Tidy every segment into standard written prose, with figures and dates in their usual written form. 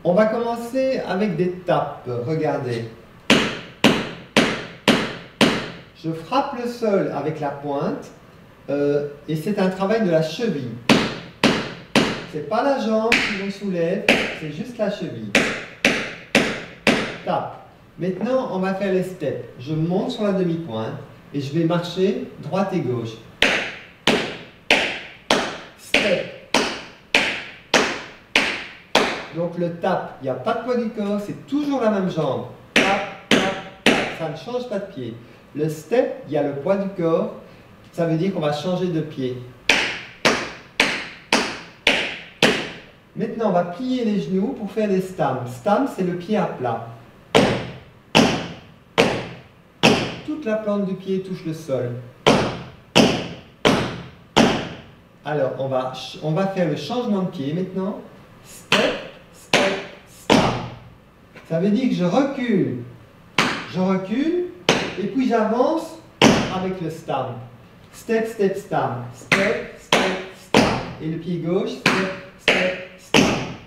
On va commencer avec des tapes. Regardez. Je frappe le sol avec la pointe et c'est un travail de la cheville. C'est pas la jambe que l'on soulève, c'est juste la cheville. Tape. Maintenant, on va faire les steps. Je monte sur la demi-pointe et je vais marcher droite et gauche. Step. Donc le tap, il n'y a pas de poids du corps, c'est toujours la même jambe. Tap, tap, tap. Ça ne change pas de pied. Le step, il y a le poids du corps. Ça veut dire qu'on va changer de pied. Maintenant, on va plier les genoux pour faire les stamps. Stamp, c'est le pied à plat. Toute la plante du pied touche le sol. Alors, on va faire le changement de pied maintenant. Step, step, stamp. Ça veut dire que je recule, et puis j'avance avec le stamp. Step, step, stamp. Step, step, stamp. Et le pied gauche, step, step, stamp.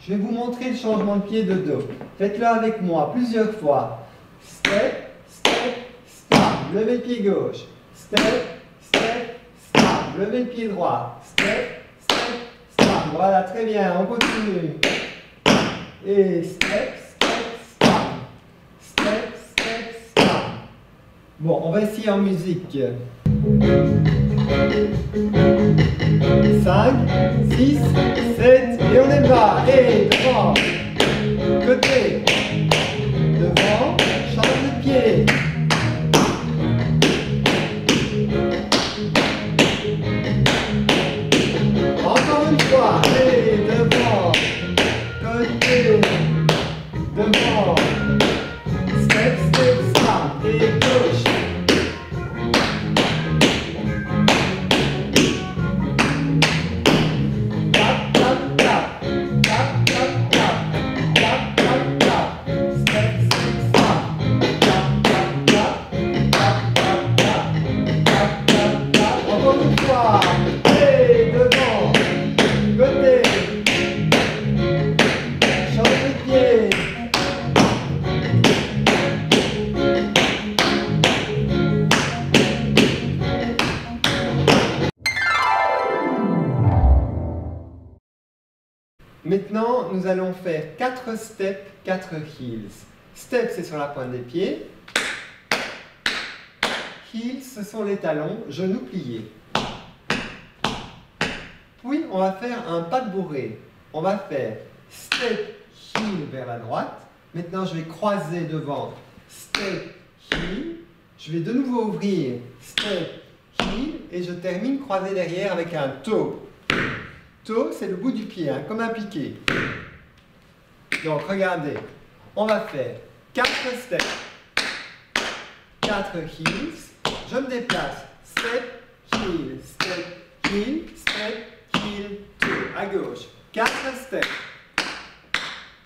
Je vais vous montrer le changement de pied de dos. Faites-le avec moi plusieurs fois. Step, step, stamp. Levez le pied gauche. Step, step, stamp. Levez le pied droit. Step, step, stamp. Voilà, très bien. On continue. Et step, step, stamp. Step, step, stamp. Bon, on va essayer en musique. 5, 6, 7, et on est bas. Et devant, côté, devant, change de pied. Encore une fois, et devant, côté, devant, step, step, stamp, et gauche. Maintenant, nous allons faire 4 steps, 4 heels. Step, c'est sur la pointe des pieds. Heels, ce sont les talons, genoux pliés. Puis, on va faire un pas de bourrée. On va faire step, heel vers la droite. Maintenant, je vais croiser devant. Step, heel. Je vais de nouveau ouvrir. Step, heel. Et je termine croisé derrière avec un toe. Toe, c'est le bout du pied, hein, comme un piqué. Donc, regardez, on va faire 4 steps, 4 heels. Je me déplace. Step, heel, step, heel, step, heel, toe. À gauche. 4 steps,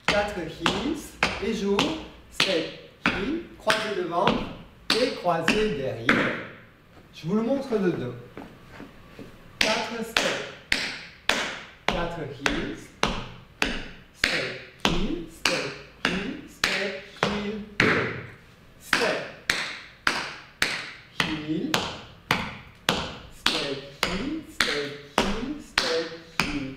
4 heels. Et j'ouvre. Step, heel, croisé devant et croisé derrière. Je vous le montre de dos. 4 steps. 4 heels, step, heel, step, heel, step, heel, step, heel, step, heel, step, heel, step, heel.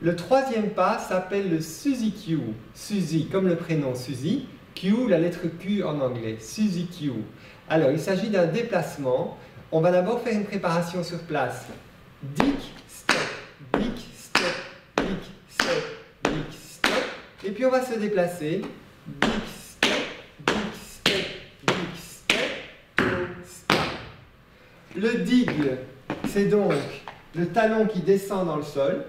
Le troisième pas s'appelle le Suzy Q. Suzy, comme le prénom Suzy, Q, la lettre Q en anglais, Suzy Q. Alors, il s'agit d'un déplacement. On va d'abord faire une préparation sur place. Dick, puis on va se déplacer. Big step, big step, big step, toe, step. Le dig, c'est donc le talon qui descend dans le sol.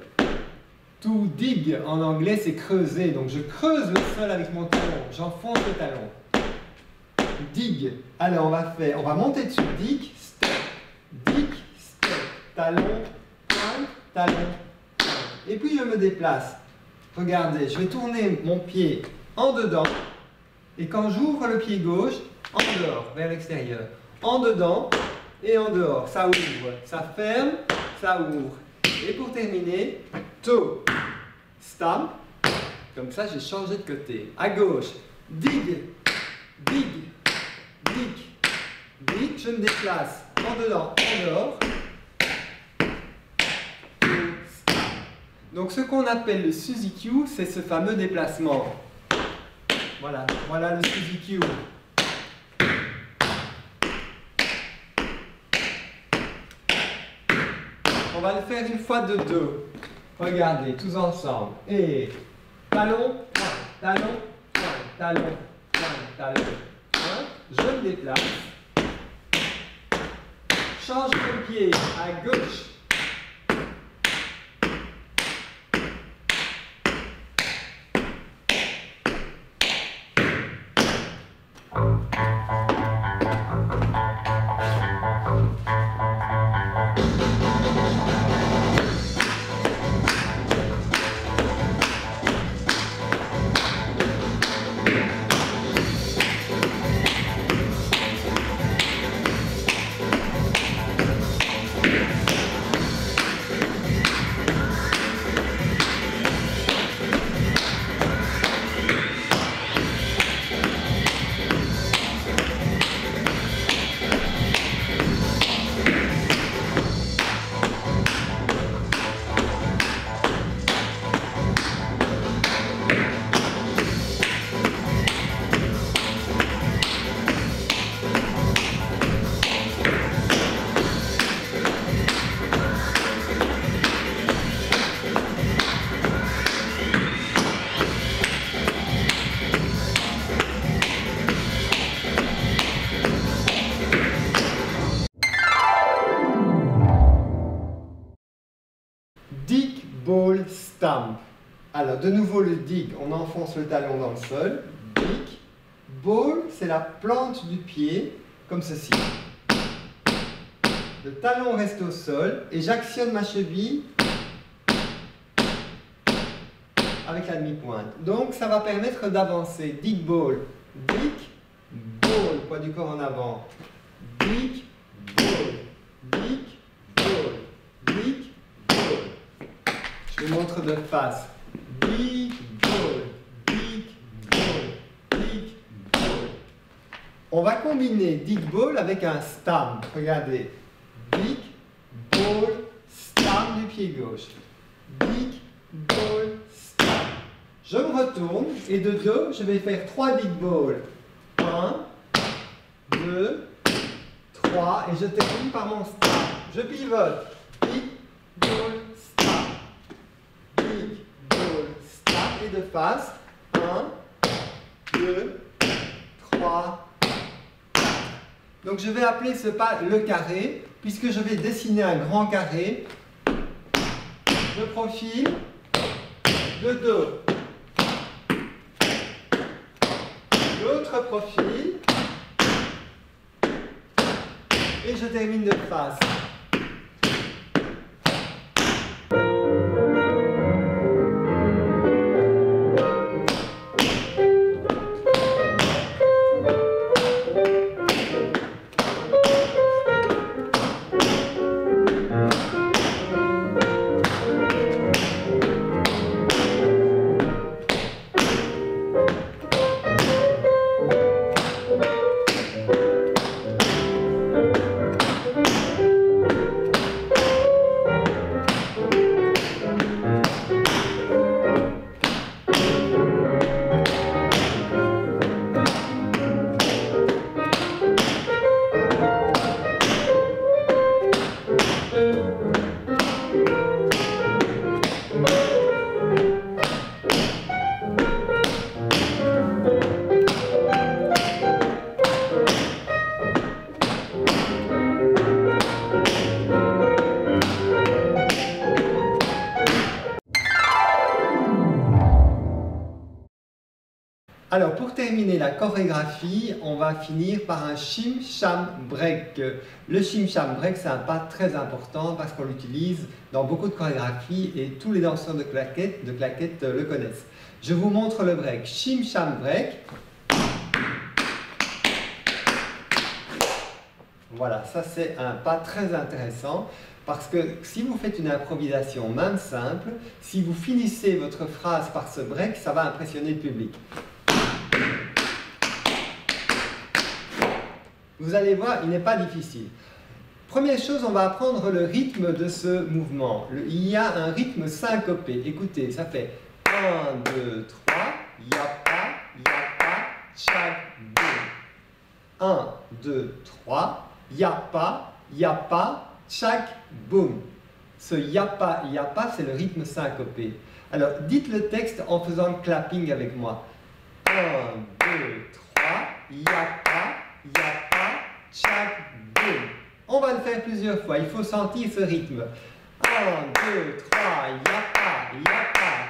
To dig en anglais, c'est creuser. Donc je creuse le sol avec mon talon, j'enfonce le talon. Dig. Alors on va monter dessus. Dig, step, talon, pointe, talon, pointe. Et puis je me déplace. Regardez, je vais tourner mon pied en dedans. Et quand j'ouvre le pied gauche, en dehors, vers l'extérieur. En dedans et en dehors. Ça ouvre, ça ferme, ça ouvre. Et pour terminer, toe, stamp. Comme ça, j'ai changé de côté. À gauche, dig, dig, dig, dig. Je me déplace en dedans, en dehors. Donc ce qu'on appelle le Suzy Q, c'est ce fameux déplacement. Voilà, voilà le Suzy Q. On va le faire une fois de deux. Regardez, tous ensemble. Et talon, pointe, talon, pointe, talon, pointe, talon, pointe. Je me déplace. Change de pied à gauche. Dig, ball, stamp. Alors, de nouveau le dig, on enfonce le talon dans le sol. Dig. Ball, c'est la plante du pied, comme ceci. Le talon reste au sol et j'actionne ma cheville avec la demi-pointe. Donc, ça va permettre d'avancer. Dig, ball. Dig, ball. Poids du corps en avant. Dig, ball. Dig, ball. Dig, ball. Je vous montre de face. Dig, ball. Dig, ball. Dig, ball. On va combiner dig, ball avec un stamp. Regardez. Dig, ball, stamp du pied gauche. Dig, ball, stamp. Je me retourne et de dos, je vais faire 3 dig ball. 1, 2, 3 et je termine par mon stamp. Je pivote. Dig, ball, stamp. Dig, ball, stamp et de face. 1, 2, 3, 4. Donc je vais appeler ce pas le carré, puisque je vais dessiner un grand carré. Je profile, le dos. L'autre profil. Et je termine de face. Alors, pour terminer la chorégraphie, on va finir par un shim sham break. Le shim sham break, c'est un pas très important parce qu'on l'utilise dans beaucoup de chorégraphies et tous les danseurs de claquettes le connaissent. Je vous montre le break. Shim sham break. Voilà, ça c'est un pas très intéressant parce que si vous faites une improvisation même simple, si vous finissez votre phrase par ce break, ça va impressionner le public. Vous allez voir, il n'est pas difficile. Première chose, on va apprendre le rythme de ce mouvement. Il y a un rythme syncopé. Écoutez, ça fait 1, 2, 3, yapa, tchak, boum. 1, 2, 3, yapa, tchak, boum. Ce yapa, c'est le rythme syncopé. Alors, dites le texte en faisant le clapping avec moi. 1, 2, 3, yapa, tchak, boum. On va le faire plusieurs fois, il faut sentir ce rythme. 1, 2, 3, yapa,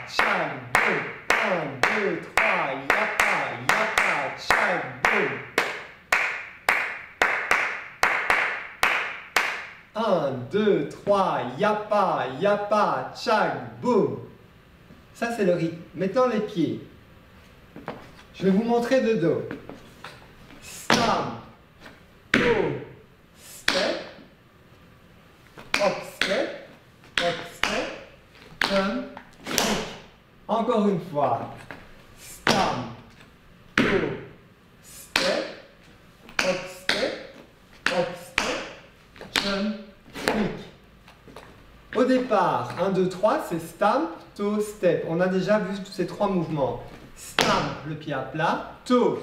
tchak, boum. 1, 2, 3, yapa, tchak, boum. 1, 2, 3, yapa, tchak, boum. Ça c'est le rythme. Maintenant les pieds. Je vais vous montrer de dos. Stamp, toe, step, hop, step, turn, kick. Encore une fois. Stamp, toe, step, hop, step, turn, kick. Au départ, 1, 2, 3, c'est stamp, toe, step. On a déjà vu tous ces trois mouvements. Stamp, le pied à plat, toe,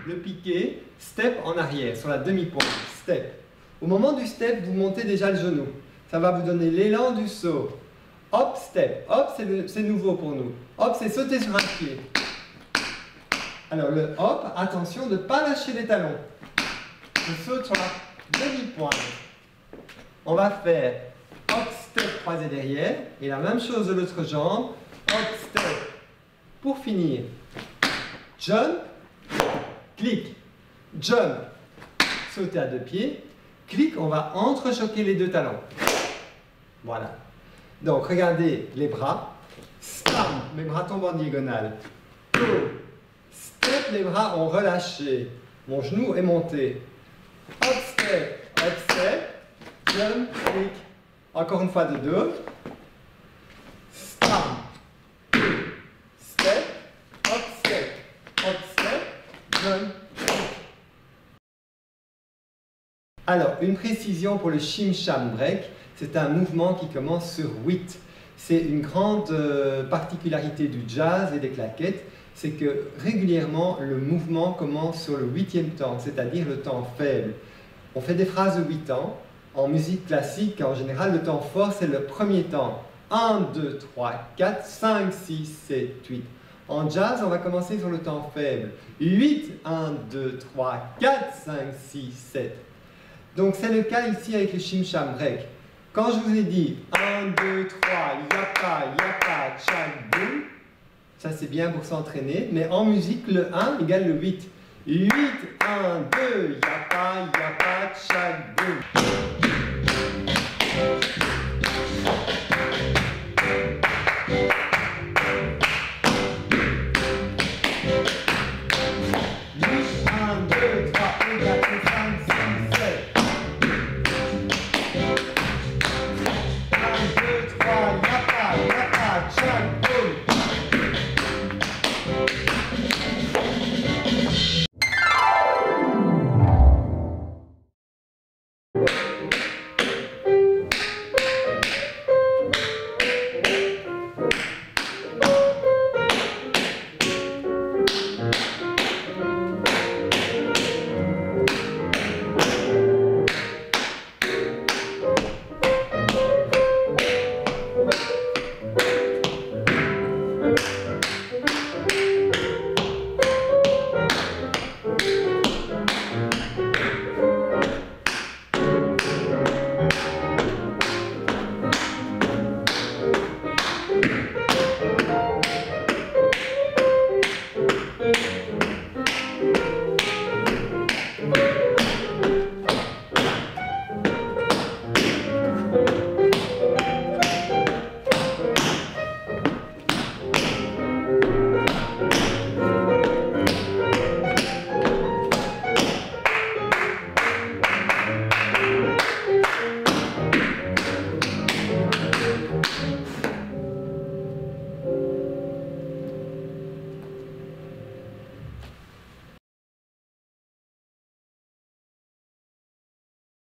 le piqué, step en arrière, sur la demi-pointe, step. Au moment du step, vous montez déjà le genou. Ça va vous donner l'élan du saut. Hop, step. Hop, c'est nouveau pour nous. Hop, c'est sauter sur un pied. Alors le hop, attention de ne pas lâcher les talons. Je saute sur la demi-pointe. On va faire hop, step croisé derrière. Et la même chose de l'autre jambe. Hop, step. Pour finir, jump, clic, jump, sauter à deux pieds, clic, on va entrechoquer les deux talons. Voilà. Donc, regardez les bras, stamp, mes bras tombent en diagonale, toe, step, les bras ont relâché, mon genou est monté, hop, step, jump, clic, encore une fois de dos, stamp, step, hop, step, jump. Alors, une précision pour le shim sham break, c'est un mouvement qui commence sur 8. C'est une grande particularité du jazz et des claquettes, c'est que régulièrement le mouvement commence sur le 8e temps, c'est-à-dire le temps faible. On fait des phrases de 8 temps. En musique classique, en général, le temps fort, c'est le premier temps. 1, 2, 3, 4, 5, 6, 7, 8. En jazz, on va commencer sur le temps faible. 8, 1, 2, 3, 4, 5, 6, 7. Donc c'est le cas ici avec le shim sham break. Quand je vous ai dit 1, 2, 3, yapa, tchak, boum, ça c'est bien pour s'entraîner, mais en musique, le 1 égale le 8. 8, 1, 2, yapa, tchak, boum.